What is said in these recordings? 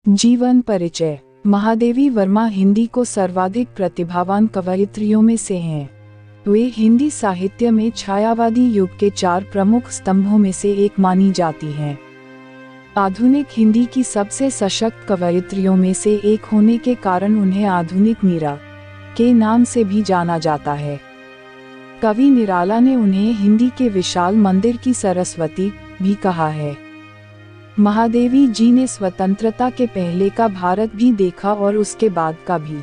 जीवन परिचय। महादेवी वर्मा हिंदी को सर्वाधिक प्रतिभावान कवयित्रियों में से हैं। वे हिंदी साहित्य में छायावादी युग के 4 प्रमुख स्तंभों में से एक मानी जाती हैं। आधुनिक हिंदी की सबसे सशक्त कवयित्रियों में से एक होने के कारण उन्हें आधुनिक मीरा के नाम से भी जाना जाता है। कवि निराला ने उन्हें हिंदी के विशाल मंदिर की सरस्वती भी कहा है। महादेवी जी ने स्वतंत्रता के पहले का भारत भी देखा और उसके बाद का भी।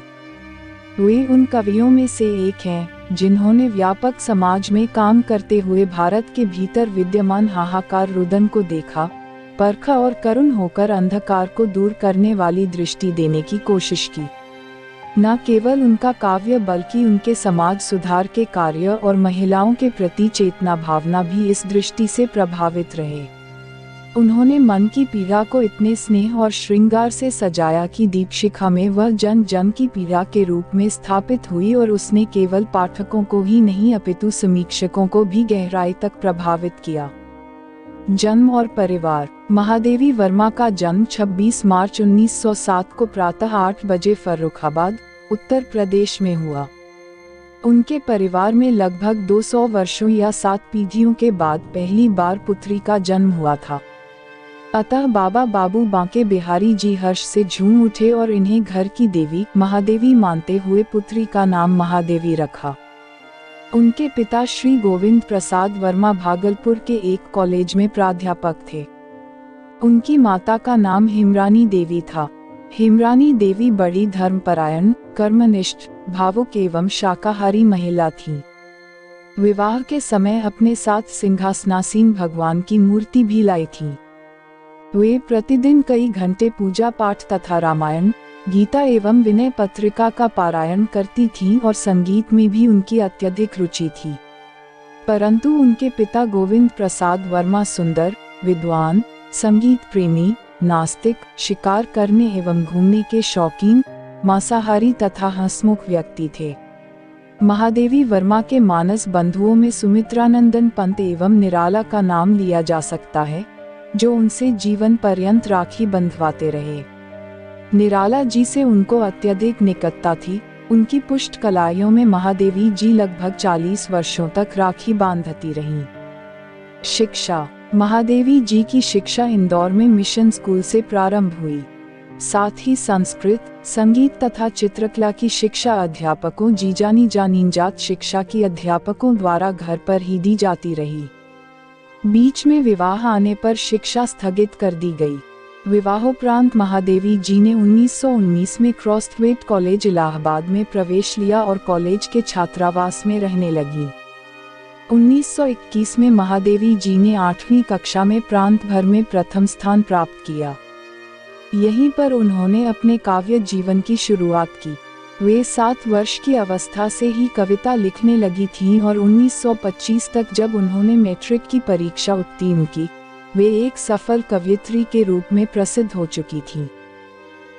वे उन कवियों में से एक हैं जिन्होंने व्यापक समाज में काम करते हुए भारत के भीतर विद्यमान हाहाकार रुदन को देखा, परखा और करुण होकर अंधकार को दूर करने वाली दृष्टि देने की कोशिश की। न केवल उनका काव्य बल्कि उनके समाज सुधार के कार्य और महिलाओं के प्रति चेतना भावना भी इस दृष्टि से प्रभावित रहे। उन्होंने मन की पीड़ा को इतने स्नेह और श्रृंगार से सजाया कि दीपशिखा में वह जन जन की पीड़ा के रूप में स्थापित हुई और उसने केवल पाठकों को ही नहीं अपितु समीक्षकों को भी गहराई तक प्रभावित किया। जन्म और परिवार। महादेवी वर्मा का जन्म 26 मार्च 1907 को प्रातः 8 बजे फर्रुखाबाद, उत्तर प्रदेश में हुआ। उनके परिवार में लगभग 200 वर्षों या 7 पीढ़ियों के बाद पहली बार पुत्री का जन्म हुआ था। अतः बाबा बाबू बांके बिहारी जी हर्ष से झूम उठे और इन्हें घर की देवी महादेवी मानते हुए पुत्री का नाम महादेवी रखा। उनके पिता श्री गोविंद प्रसाद वर्मा भागलपुर के एक कॉलेज में प्राध्यापक थे। उनकी माता का नाम हेमरानी देवी था। हेमरानी देवी बड़ी धर्मपरायण, कर्मनिष्ठ, भावुक एवं शाकाहारी महिला थीं। विवाह के समय अपने साथ सिंहासनासीन भगवान की मूर्ति भी लाई थी। वे प्रतिदिन कई घंटे पूजा पाठ तथा रामायण, गीता एवं विनय पत्रिका का पारायण करती थीं और संगीत में भी उनकी अत्यधिक रुचि थी। परंतु उनके पिता गोविंद प्रसाद वर्मा सुंदर, विद्वान, संगीत प्रेमी, नास्तिक, शिकार करने एवं घूमने के शौकीन, मांसाहारी तथा हंसमुख व्यक्ति थे। महादेवी वर्मा के मानस बंधुओं में सुमित्रानंदन पंत एवं निराला का नाम लिया जा सकता है, जो उनसे जीवन पर्यंत राखी बंधवाते रहे। निराला जी से उनको अत्यधिक निकटता थी। उनकी पुष्ट कलाइयों में महादेवी जी लगभग 40 वर्षों तक राखी बांधती रहीं। शिक्षा। महादेवी जी की शिक्षा इंदौर में मिशन स्कूल से प्रारंभ हुई। साथ ही संस्कृत, संगीत तथा चित्रकला की शिक्षा अध्यापकों जीजानी जानीजात शिक्षा की अध्यापकों द्वारा घर पर ही दी जाती रही। बीच में विवाह आने पर शिक्षा स्थगित कर दी गई। विवाहोपरांत महादेवी जी ने 1919 में क्रॉसथवेट कॉलेज इलाहाबाद में प्रवेश लिया और कॉलेज के छात्रावास में रहने लगी। 1921 में महादेवी जी ने 8वीं कक्षा में प्रांत भर में प्रथम स्थान प्राप्त किया। यहीं पर उन्होंने अपने काव्य जीवन की शुरुआत की। वे 7 वर्ष की अवस्था से ही कविता लिखने लगी थीं और 1925 तक जब उन्होंने मैट्रिक की परीक्षा उत्तीर्ण की, वे एक सफल कवयित्री के रूप में प्रसिद्ध हो चुकी थीं।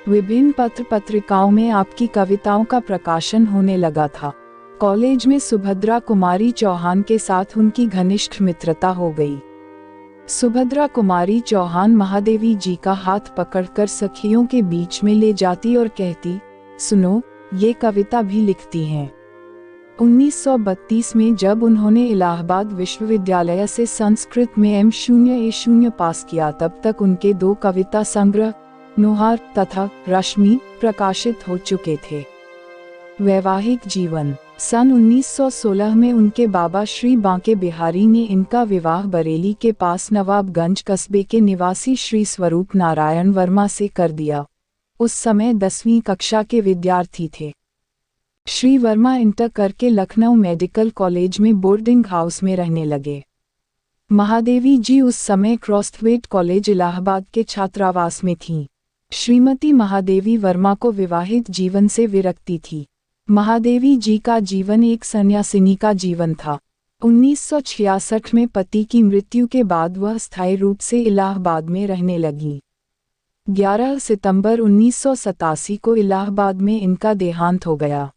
विभिन्न पत्र पत्रिकाओं में आपकी कविताओं का प्रकाशन होने लगा था। कॉलेज में सुभद्रा कुमारी चौहान के साथ उनकी घनिष्ठ मित्रता हो गई। सुभद्रा कुमारी चौहान महादेवी जी का हाथ पकड़कर सखियों के बीच में ले जाती और कहती, सुनो, ये कविता भी लिखती हैं। 1932 में जब उन्होंने इलाहाबाद विश्वविद्यालय से संस्कृत में M.A. पास किया, तब तक उनके 2 कविता संग्रह नुहार तथा रश्मि प्रकाशित हो चुके थे। वैवाहिक जीवन। सन 1916 में उनके बाबा श्री बांके बिहारी ने इनका विवाह बरेली के पास नवाबगंज कस्बे के निवासी श्री स्वरूप नारायण वर्मा से कर दिया। उस समय 10वीं कक्षा के विद्यार्थी थे। श्री वर्मा इंटर करके लखनऊ मेडिकल कॉलेज में बोर्डिंग हाउस में रहने लगे। महादेवी जी उस समय क्रॉसथवेट कॉलेज इलाहाबाद के छात्रावास में थीं। श्रीमती महादेवी वर्मा को विवाहित जीवन से विरक्ति थी। महादेवी जी का जीवन एक सन्यासिनी का जीवन था। 1966 में पति की मृत्यु के बाद वह स्थायी रूप से इलाहाबाद में रहने लगी। 11 सितंबर 1987 को इलाहाबाद में इनका देहांत हो गया।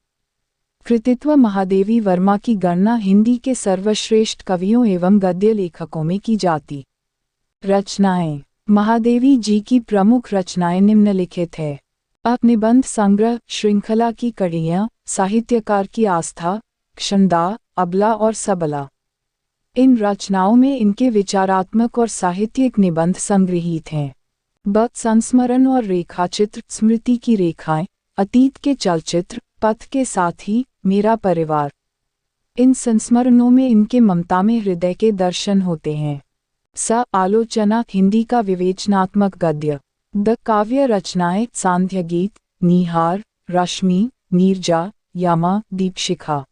कृतित्व। महादेवी वर्मा की गणना हिंदी के सर्वश्रेष्ठ कवियों एवं गद्य लेखकों में की जाती। रचनाएं। महादेवी जी की प्रमुख रचनाएं निम्नलिखित है। निबंध संग्रह, श्रृंखला की कड़ियाँ, साहित्यकार की आस्था, क्षणदा, अबला और सबला। इन रचनाओं में इनके विचारात्मक और साहित्यिक निबंध संग्रहित हैं। संस्मरण और रेखाचित्र, स्मृति की रेखाएं, अतीत के चलचित्र, पथ के साथी, मेरा परिवार। इन संस्मरणों में इनके ममता में हृदय के दर्शन होते हैं। आलोचना, हिंदी का विवेचनात्मक गद्य। काव्य रचनाएं, सांध्य गीत, निहार, रश्मि, नीरजा, यमा, दीपशिखा।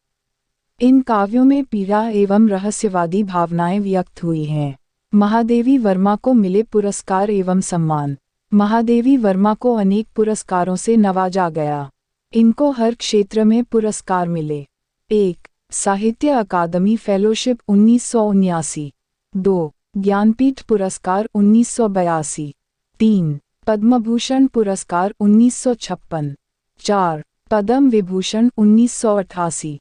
इन काव्यों में पीड़ा एवं रहस्यवादी भावनाएं व्यक्त हुई हैं। महादेवी वर्मा को मिले पुरस्कार एवं सम्मान। महादेवी वर्मा को अनेक पुरस्कारों से नवाजा गया। इनको हर क्षेत्र में पुरस्कार मिले। 1. साहित्य अकादमी फेलोशिप 1979। 2. ज्ञानपीठ पुरस्कार 1982। 3. पद्मभूषण पुरस्कार 1956। 4. पद्म विभूषण 1988।